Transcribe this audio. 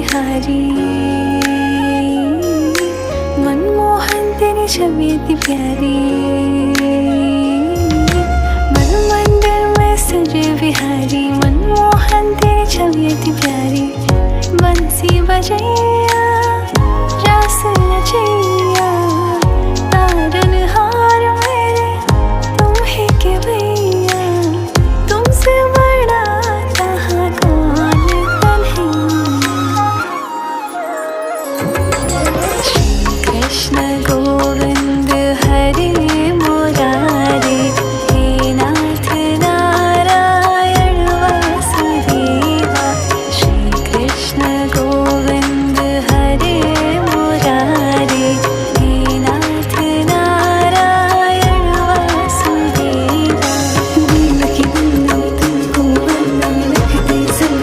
बिहारी। मनमोहन तेरी छवि इतनी प्यारी, मन मंदिर में सजे बिहारी। मनमोहन तेरी छवि इतनी प्यारी, बंसी बजे